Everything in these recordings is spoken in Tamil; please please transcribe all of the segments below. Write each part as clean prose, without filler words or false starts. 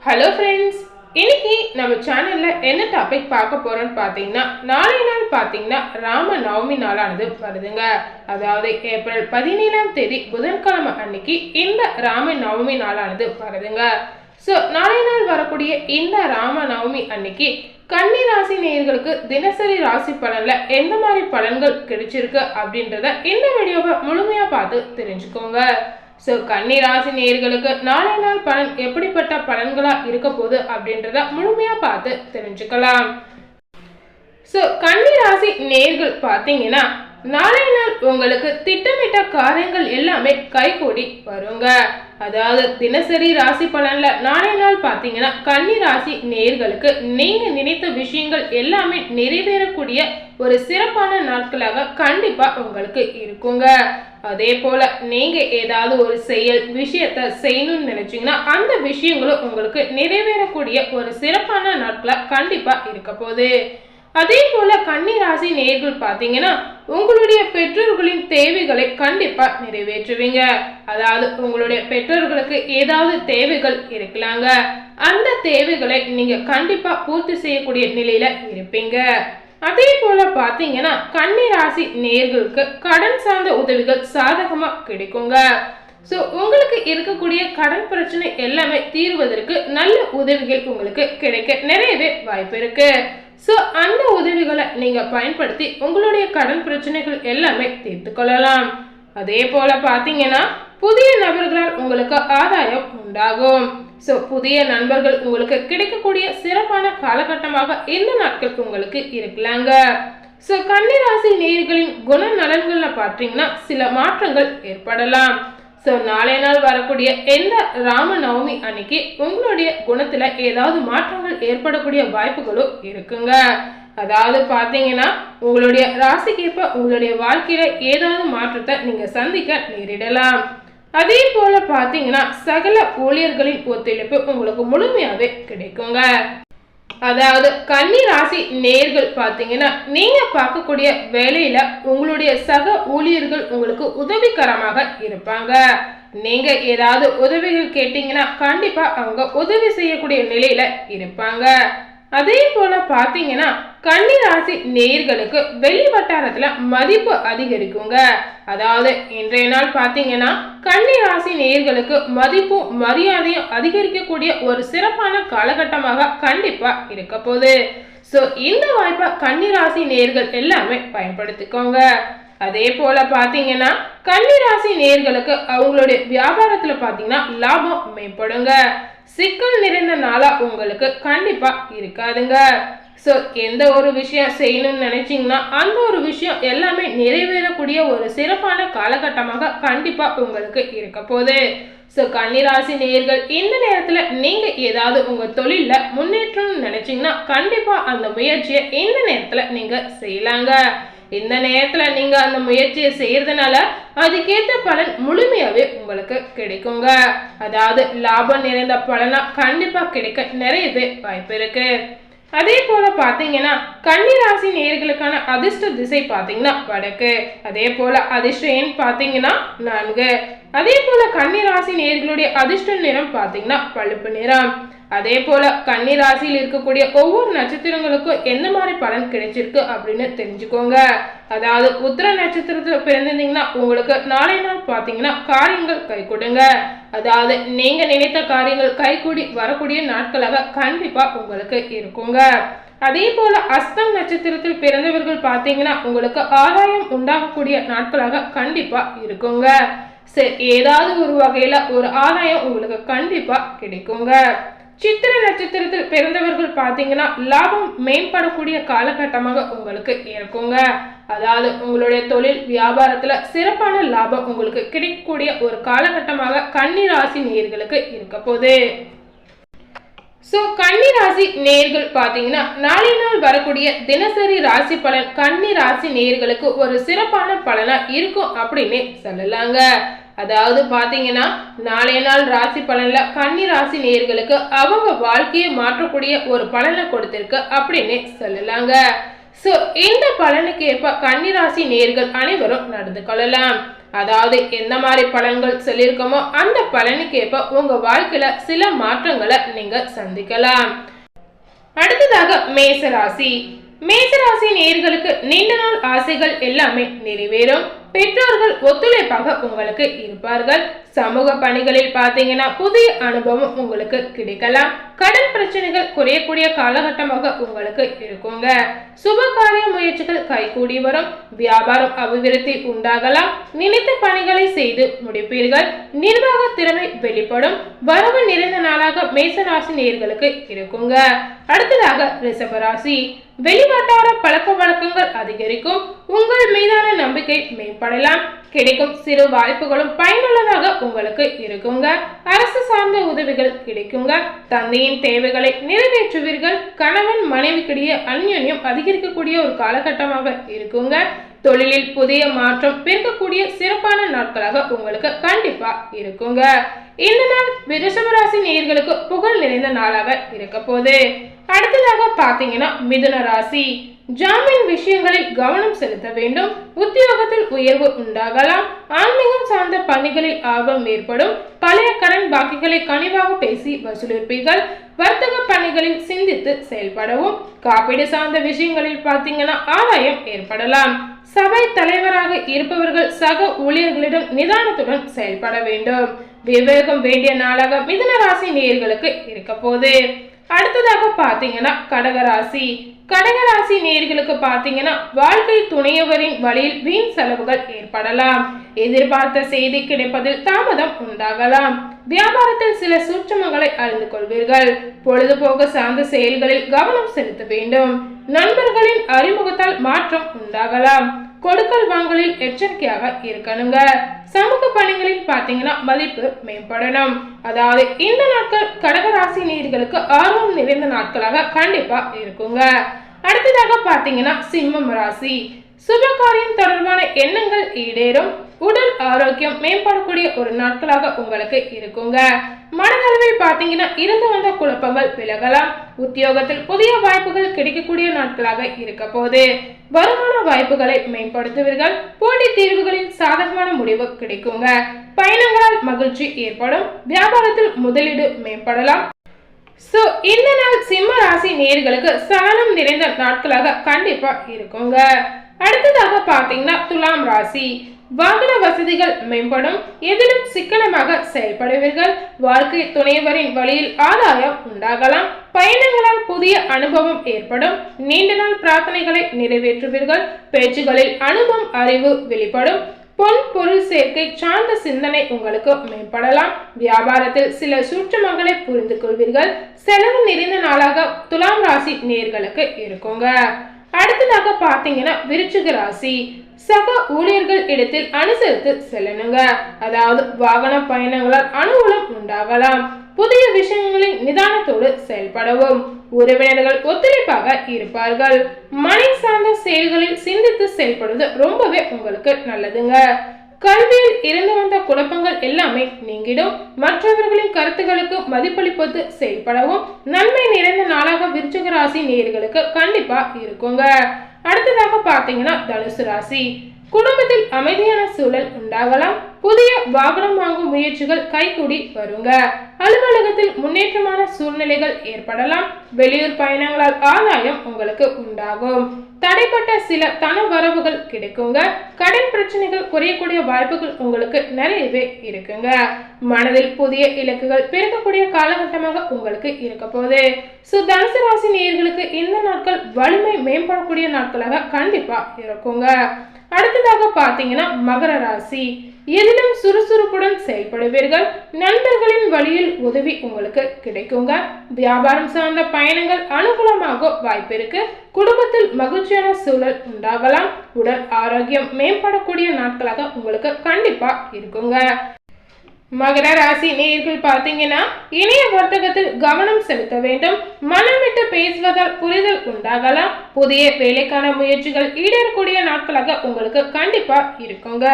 ஹலோ ஃப்ரெண்ட்ஸ், இன்னைக்கு நம்ம சேனல்ல என்ன டாபிக் பார்க்க போறோம்னு பார்த்தீங்கன்னா, நாளை நாள் பார்த்தீங்கன்னா ராம நவமி நாளானது வருதுங்க. அதாவது ஏப்ரல் 17ஆம் தேதி புதன்கிழமை அன்னைக்கு இந்த ராம நவமி நாளானது வருதுங்க. ஸோ நாளை நாள் வரக்கூடிய இந்த ராம நவமி அன்னைக்கு கன்னி ராசி நேயர்களுக்கு தினசரி ராசி பலன்ல எந்த மாதிரி பலன்கள் கிடைச்சிருக்கு அப்படின்றத இந்த வீடியோவை முழுமையா பார்த்து தெரிஞ்சுக்கோங்க. ஸோ கன்னி ராசி நேயர்களுக்கு நாளை நாள் பலன் எப்படிப்பட்ட பலன்களா இருக்க போகுது அப்படின்றத முழுமையா பார்த்து தெரிஞ்சுக்கலாம். ஸோ கன்னி ராசி நேயர்கள் பார்த்தீங்கன்னா நாளை நாள் உங்களுக்கு திட்டமிட்ட காரியங்கள் எல்லாமே கைகூடி வருங்க. அதாவது தினசரி ராசி பலன்ல நாளை நாள் பார்த்தீங்கன்னா கன்னி ராசி நேயர்களுக்கு நீங்க நினைத்த விஷயங்கள் எல்லாமே நிறைவேறக்கூடிய ஒரு சிறப்பான நாட்களாக கண்டிப்பா உங்களுக்கு இருக்குங்க. அதே போல நீங்க ஏதாவது ஒரு விஷயத்த செய்யணும்னு நினைச்சீங்கன்னா அந்த விஷயங்களும் உங்களுக்கு நிறைவேறக்கூடிய ஒரு சிறப்பான நாட்களா கண்டிப்பா இருக்க போகுது. அதே போல கன்னி ராசி நேயர்கள் பார்த்தீங்கன்னா உங்களுடைய பெற்றோர்களின் தேவைகளை கண்டிப்பா நிறைவேற்றுவீங்க. அதாவது உங்களுடைய பெற்றோர்களுக்கு ஏதாவது தேவைகள் இருக்கலாங்க, அந்த தேவைகளை நீங்க கண்டிப்பா பூர்த்தி செய்யக்கூடிய நிலையில இருப்பீங்க. அதே போல பாத்தீங்கன்னா கன்னி ராசி நேயர்களுக்கு கடன் சார்ந்த உதவிகள் சாதகமா கிடைக்குங்க. ஸோ உங்களுக்கு இருக்கக்கூடிய கடன் பிரச்சனை எல்லாமே தீர்வதற்கு நல்ல உதவிகள் உங்களுக்கு கிடைக்க நிறையவே வாய்ப்பு இருக்கு. ஸோ அந்த உதவிகளை நீங்க பயன்படுத்தி உங்களுடைய கடன் பிரச்சனைகள் எல்லாமே தீர்த்து கொள்ளலாம். அதே போல பாத்தீங்கன்னா புதிய நபர்களால் உங்களுக்கு ஆதாயம் உண்டாகும். ஸோ புதிய நண்பர்கள் உங்களுக்கு கிடைக்கக்கூடிய சிறப்பான காலகட்டமாக இந்த நாட்கள் உங்களுக்கு இருக்கலாங்க. ஸோ கன்னி ராசி நேயர்களின் குணநலன்கள்ல பார்த்தீங்கன்னா சில மாற்றங்கள் ஏற்படலாம். ஸோ நாளை நாள் வரக்கூடிய எந்த ராம நவமி அன்னைக்கு உங்களுடைய குணத்துல ஏதாவது மாற்றங்கள் ஏற்படக்கூடிய வாய்ப்புகளும் இருக்குங்க. அதாவது பாத்தீங்கன்னா உங்களுடைய ராசிக்கேற்ப உங்களுடைய வாழ்க்கையில ஏதாவது மாற்றத்தை நீங்க சந்திக்க நேரிடலாம். அதே போல பாத்தீங்கன்னா சகல ஊழியர்களின் ஒத்துழைப்பு உங்களுக்கு முழுமையாவே கிடைக்குங்க. அதாவது கன்னி ராசி நேயர்கள் பார்த்தீங்கன்னா நீங்க பார்க்கக்கூடிய வேலையில உங்களுடைய சக ஊழியர்கள் உங்களுக்கு உதவிகரமாக இருப்பாங்க. நீங்க ஏதாவது உதவிகள் கேட்டீங்கன்னா கண்டிப்பா அவங்க உதவி செய்யக்கூடிய நிலையில இருப்பாங்க. அதே போல பாத்தீங்கன்னா கன்னி ராசி நேயர்களுக்கு வெளி வட்டாரத்துல மதிப்பு அதிகரிக்குங்க. அதாவது இன்றைய நாள் பாத்தீங்கன்னா கன்னி ராசி நேயர்களுக்கு மதிப்பும் மரியாதையும் அதிகரிக்கக்கூடிய ஒரு சிறப்பான காலகட்டமாக கண்டிப்பா இருக்க போகுது. ஸோ இந்த வாய்ப்பை கன்னி ராசி நேயர்கள் எல்லாமே பயன்படுத்திக்கோங்க. அதே போல பாத்தீங்கன்னா கன்னி ராசி நேயர்களுக்கு அவங்களுடைய வியாபாரத்துல பாத்தீங்கன்னா லாபம் மேம்படுங்க. சிக்கல் நிறைந்த நாளா உங்களுக்கு கண்டிப்பா இருக்காதுங்க. ஸோ எந்த ஒரு விஷயம் செய்யணும்னு நினைச்சீங்கன்னா அந்த ஒரு விஷயம் எல்லாமே நிறைவேறக்கூடிய ஒரு சிறப்பான காலகட்டமாக கண்டிப்பா உங்களுக்கு இருக்க போகுது. ஸோ கன்னிராசி நேயர்கள் இந்த நேரத்துல நீங்க ஏதாவது உங்க தொழில முன்னேற்றம் நினைச்சீங்கன்னா கண்டிப்பா அந்த முயற்சியை இந்த நேரத்துல நீங்க செய்யலாங்க. இந்த நேரத்துல நீங்க அந்த முயற்சியை செய்யறதுனால அதுக்கேற்ற பலன் முழுமையாவே உங்களுக்கு கிடைக்குங்க. அதாவது லாபம் நிறைந்த பலனா கண்டிப்பா கிடைக்க நிறையவே வாய்ப்பு இருக்கு. அதே போல பாத்தீங்கன்னா கன்னி ராசி நேயர்களுக்கான அதிர்ஷ்ட திசை பாத்தீங்கன்னா வடக்கு. அதே போல அதிர்ஷ்ட எண் பாத்தீங்கன்னா 4. அதே போல கன்னி ராசி நேயர்களுடைய அதிர்ஷ்ட நிறம் பாத்தீங்கன்னா பழுப்பு நிறம். அதே போல கன்னி ராசியில் இருக்கக்கூடிய ஒவ்வொரு நட்சத்திரங்களுக்கும் எந்த மாதிரி பலன் கிடைச்சிருக்கு அப்படின்னு தெரிஞ்சுக்கோங்க. அதாவது உத்திர நட்சத்திரத்துல பிறந்திருந்தீங்கன்னா உங்களுக்கு நாளை நாள் பாத்தீங்கன்னா காரியங்கள் கைகூடுங்க. அதாவது நீங்க நினைத்த காரியங்கள் கைகூடி வரக்கூடிய நாட்களாக கண்டிப்பா உங்களுக்கு இருக்குங்க. அதே போல அஸ்தம் நட்சத்திரத்தில் பிறந்தவர்கள் பாத்தீங்கன்னா உங்களுக்கு ஆதாயம் உண்டாகக்கூடிய நாட்களாக கண்டிப்பா இருக்குங்க. சரி, ஏதாவது ஒரு வகையில ஒரு ஆதாயம் உங்களுக்கு கண்டிப்பா கிடைக்குங்க. சித்திர நட்சத்திரத்தில் பிறந்தவர்கள் பாத்தீங்கன்னா லாபம் மேம்படக்கூடிய காலகட்டமாக உங்களுக்கு இருக்குங்க. அதாவது உங்களுடைய தொழில் வியாபாரத்துல சிறப்பான லாபம் உங்களுக்கு கிடைக்கக்கூடிய ஒரு காலகட்டமாக கன்னி ராசி நேயர்களுக்கு இருக்க போகுது. ஸோ கன்னி ராசி நேயர்கள் பார்த்தீங்கன்னா நாளை நாள் வரக்கூடிய தினசரி ராசி பலன் கன்னி ராசி நேயர்களுக்கு ஒரு சிறப்பான பலனா இருக்கும் அப்படின்னு சொல்லலாங்க. அதாவது பாத்தீங்கன்னா நாளைய நாள் ராசி பலன்ல கன்னி ராசி நேயர்களுக்கு அவங்க வாழ்க்கையை மாற்றக்கூடிய ஒரு பலனை கொடுத்திருக்கு அப்படின்னு சொல்லலாங்க. ஸோ இந்த பலனுக்கு ஏற்ப கன்னி ராசி நேயர்கள் அனைவரும் நடந்து கொள்ளலாம். அதாவது எந்த மாதிரி பலன்கள் சொல்லியிருக்கோமோ அந்த பலனுக்கேற்ப உங்க வாழ்க்கையில சில மாற்றங்களை நீங்க சந்திக்கலாம். அடுத்ததாக மேசராசி. மேசராசி நேயர்களுக்கு நீண்ட நாள் ஆசைகள் எல்லாமே நிறைவேறும். பெற்றோர்கள் ஒத்துழைப்பாக உங்களுக்கு இருப்பார்கள். சமூக பணிகளில் பார்த்தீங்கன்னா புதிய அனுபவம் உங்களுக்கு கிடைக்கலாம். கடன் பிரச்சனைகள் குறையக்கூடிய காலகட்டமாக உங்களுக்கு இருக்குங்க. சுப காரிய முயற்சிகள் கைகூடி வரும். வியாபாரம் அபிவிருத்தி உண்டாகலாம். நினைத்த பணிகளை செய்து முடிப்பீர்கள். நிர்வாக திறமை வெளிப்படும். வரவு நிறைந்த நாளாக மேசராசி நேயர்களுக்கு இருக்குங்க. அடுத்ததாக ரிஷபராசி. வெளிவட்டார பழக்க வழக்கங்கள் அதிகரிக்கும். உங்கள் மீதான நம்பிக்கை மேம்படலாம். கிடைக்கும் சிறு வாய்ப்புகளும் பயனுள்ளதாக உங்களுக்கு இருக்குங்க. அரசு சார்ந்த உதவிகள் கிடைக்குங்க. தந்தையின் தேவைகளை நிறைவேற்றுவீர்கள். கணவன் மனைவிக்கிடையே அந்யோன்யம் அதிகரிக்கக்கூடிய ஒரு காலகட்டமாக இருக்குங்க. தொழிலில் புதிய மாற்றம் பெருக்கக்கூடிய சிறப்பான நாட்களாக உங்களுக்கு கண்டிப்பா இருக்குங்க. இந்த நாள் ரிஷபராசி நேயர்களுக்கு புகழ் நிறைந்த நாளாக இருக்க போகுது. அடுத்ததாக பாத்தீங்கன்னா மிதுன ராசி. ஜாமீன் விஷயங்களில் கவனம் செலுத்த வேண்டும். உத்தியோகத்தில் உயர்வு உண்டாகலாம். ஆன்மீகம் சார்ந்த பணிகளில் ஆர்வம் ஏற்படும். பழைய கடன் பாக்கிகளை கனிவாக பேசி வசூலிப்பீர்கள். வர்த்தக பணிகளில் சிந்தித்து செயல்படவும். காப்பீடு சார்ந்த விஷயங்களில் பார்த்தீங்கன்னா ஆதாயம் ஏற்படலாம். சபை தலைவராக இருப்பவர்கள் சக ஊழியர்களிடம் நிதானத்துடன் செயல்பட வேண்டும். விவேகம் வேண்டிய நாளாக மிதுன ராசி நேயர்களுக்கு இருக்க போகுது. அடுத்ததாக பாத்தீங்கன்னா கடகராசி. கடகராசி நேயர்களுக்கு பாத்தீங்கன்னா வாழ்க்கை துணையவரின் வழியில் வீண் செலவுகள் ஏற்படலாம். எதிர்பார்த்த செய்தி கிடைப்பதில் தாமதம் உண்டாகலாம். வியாபாரத்தில் சில சூட்சமங்களை அறிந்து கொள்வீர்கள். பொழுதுபோக்கு சார்ந்த செயல்களில் கவனம் செலுத்த வேண்டும். நண்பர்களின் அறிமுகத்தால் மாற்றம் உண்டாகலாம். கொடுக்கல் வாங்கலில் எச்சரிக்கையாக இருக்கணுங்க. சமூக பணிகளில் பாத்தீங்கன்னா மதிப்பு மேம்படணும். அதாவது இந்த நாட்கள் கடகராசி நேயர்களுக்கு ஆர்வம் நிறைந்த நாட்களாக கண்டிப்பா இருக்குங்க. அடுத்ததாக பாத்தீங்கன்னா சிம்மம் ராசி. சுபகாரியம் தொடர்பான எண்ணங்கள் ஈடேறும். உடல் ஆரோக்கியம் மேம்படக்கூடிய ஒரு நாட்களாக உங்களுக்கு இருக்குங்க. மனதளவில் பாத்தீங்கன்னா இருந்து வந்த குழப்பங்கள் விலகலாம். உத்தியோகத்தில் புதிய வாய்ப்புகள் கிடைக்கக்கூடிய நாட்களாக இருக்க போது. வருமான வாய்ப்புகளை மேம்படுத்துவீர்கள். போட்டி தீர்வுகளில் சாதகமான முடிவு கிடைக்குங்க. பயணங்களால் மகிழ்ச்சி ஏற்படும். வியாபாரத்தில் முதலீடு மேம்படலாம். சோ இந்த நாள் சிம்ம ராசி நேயர்களுக்கு சலனம் நிறைந்த நாட்களாக கண்டிப்பா இருக்குங்க. அடுத்ததாக பாத்தீங்கன்னா துலாம் ராசி. வாகன வசதிகள் மேம்படும். எதிலும் சிக்கனமாக செயல்படுவீர்கள். வாழ்க்கை துணைவரின் வழியில் ஆதாயம் உண்டாகலாம். பயணங்களால் புதிய அனுபவம் ஏற்படும். நீண்ட நாள் பிரார்த்தனைகளை நிறைவேற்றுவீர்கள். பேச்சுகளில் அனுபவம் அறிவு வெளிப்படும். பொன் பொருள் சேர்க்கை சார்ந்த சிந்தனை உங்களுக்கு மேம்படலாம். வியாபாரத்தில் சில சூட்சமங்களை புரிந்து கொள்வீர்கள். செலவு நிறைந்த நாளாக துலாம் ராசி நேயர்களுக்கு இருக்குங்க. அடுத்ததாக பாத்தீங்கன்னா விருச்சிக ராசி. சக ஊழியர்கள் இடத்தில் அனுசரித்து செல்லணுங்க. அதாவது வாகன பயணங்களால் அனுகூலம் உண்டாகலாம். புதிய விஷயங்களில் நிதானத்தோடு செயல்படவும். உறவினர்கள் ஒத்துழைப்பாக இருப்பார்கள். மனை சார்ந்த செயல்களில் சிந்தித்து செயல்படுவது ரொம்பவே உங்களுக்கு நல்லதுங்க. கல்வியில் இருந்து வந்த குழப்பங்கள் எல்லாமே நீங்கிடும். மற்றவர்களின் கருத்துக்களுக்கு மதிப்பளிப்பது செயல்படவும். நன்மை நிறைந்த நாளாக விருச்சிக ராசி நேயர்களுக்கு கண்டிப்பா இருக்குங்க. அடுத்ததாக பாத்தீங்கன்னா தனுசு ராசி. குடும்பத்தில் அமைதியான சூழல் உண்டாகலாம். புதிய வாகனம் வாங்கும் முயற்சிகள் கைகூடி வருங்க. அலுவலகத்தில் முன்னேற்றமான சூழ்நிலைகள் ஏற்படலாம். வெளியூர் பயணங்களால் ஆதாயம் உங்களுக்கு உண்டாகும். தடைப்பட்ட சில தன வரவுகள் கிடைக்குங்க. கடன் பிரச்சனைகள் குறையக்கூடிய வாய்ப்புகள் உங்களுக்கு நிறையவே இருக்குங்க. மனதில் புதிய இலக்குகள் பெருக்கக்கூடிய காலகட்டமாக உங்களுக்கு இருக்க போகுது. தனுசு ராசி நேயர்களுக்கு இந்த நாட்கள் வலிமை மேம்படக்கூடிய நாட்களாக கண்டிப்பா இருக்குங்க. அடுத்ததாக பாத்தீங்கன்னா மகர ராசி. எதிலும் சுறுசுறுப்புடன் செயல்படுவீர்கள். நண்பர்களின் வழியில் உதவி உங்களுக்கு கிடைக்குங்க. வியாபாரம் சார்ந்த பயணங்கள் அனுகூலமாக வாய்ப்பு இருக்கு. குடும்பத்தில் மகிழ்ச்சியான சூழல் உண்டாகலாம். உடல் ஆரோக்கியம் மேம்படக்கூடிய நாட்களாக உங்களுக்கு கண்டிப்பா இருக்குங்க. மகர ராசி நேயர்கள் பாத்தீங்கன்னா இணைய வர்த்தகத்தில் கவனம் செலுத்த வேண்டும். மனம் விட்டு பேசுவதால் புரிதல் உண்டாகலாம். புதிய வேலைக்கான முயற்சிகள் ஈடேறக்கூடிய நாட்களாக உங்களுக்கு கண்டிப்பா இருக்குங்க.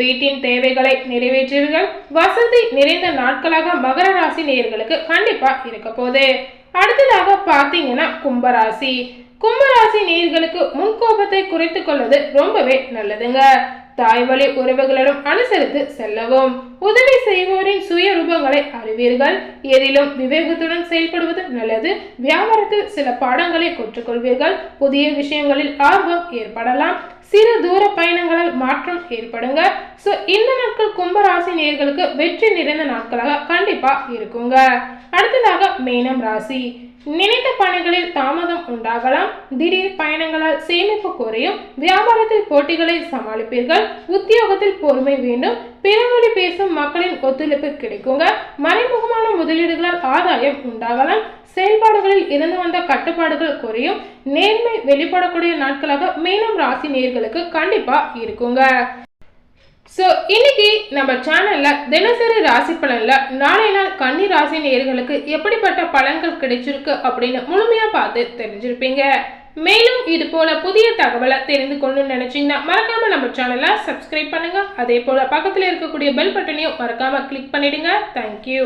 வீட்டின் தேவைகளை நிறைவேற்றுவீர்கள். வசதி நிறைந்த நாட்களாக மகர ராசி நேயர்களுக்கு கண்டிப்பா இருக்க போகுது. அடுத்ததாக பாத்தீங்கன்னா கும்பராசி. கும்பராசி நேயர்களுக்கு முன்கோபத்தை குறைத்துக் கொள்வது ரொம்பவே நல்லதுங்க. தாய் வழி உறவுகளிடம் அனுசரித்து செல்லவும். உதவி செய்வோரின் சுய ரூபங்களை அறிவீர்கள். எதிலும் விவேகத்துடன் செயல்படுவது நல்லது. வியாபாரத்தில் சில பாடங்களை கற்றுக்கொள்வீர்கள். புதிய விஷயங்களில் ஆர்வம் ஏற்படலாம். சிறு தூர பயணங்களால் மாற்றம் ஏற்படுங்க. ஸோ இந்த நாட்கள் கும்பராசி நேயர்களுக்கு வெற்றி நிறைந்த நாட்களாக கண்டிப்பா இருக்குங்க. அடுத்ததாக மீனம் ராசி. நினைத்த பணிகளில் தாமதம் உண்டாகலாம். திடீர் பயணங்களால் சேமிப்பு குறையும். வியாபாரத்தில் போட்டிகளை சமாளிப்பீர்கள். உத்தியோகத்தில் பொறுமை வேண்டும். பிறமொழி பேசும் மக்களின் ஒத்துழைப்பு கிடைக்குங்க. மறைமுகமான முதலீடுகளால் ஆதாயம் உண்டாகலாம். செயல்பாடுகளில் இருந்து வந்த கட்டுப்பாடுகள் குறையும். நேர்மை வெளிப்படக்கூடிய நாட்களாக மீனம் ராசி நேயர்களுக்கு கண்டிப்பா இருக்குங்க. ஸோ இன்னைக்கு நம்ம சேனல்ல தினசரி ராசி பலன்ல நாளை நாள் கன்னி ராசி நேயர்களுக்கு எப்படிப்பட்ட பலன்கள் கிடைச்சிருக்கு அப்படின்னு முழுமையா பார்த்து தெரிஞ்சிருப்பீங்க. மேலும் இது போல புதிய தகவலை தெரிந்து கொண்டு நினைச்சீங்கன்னா மறக்காம நம்ம சேனலை சப்ஸ்கிரைப் பண்ணுங்க. அதே போல பக்கத்துல இருக்கக்கூடிய பெல் பட்டனையும் மறக்காம கிளிக் பண்ணிடுங்க. தேங்க்யூ.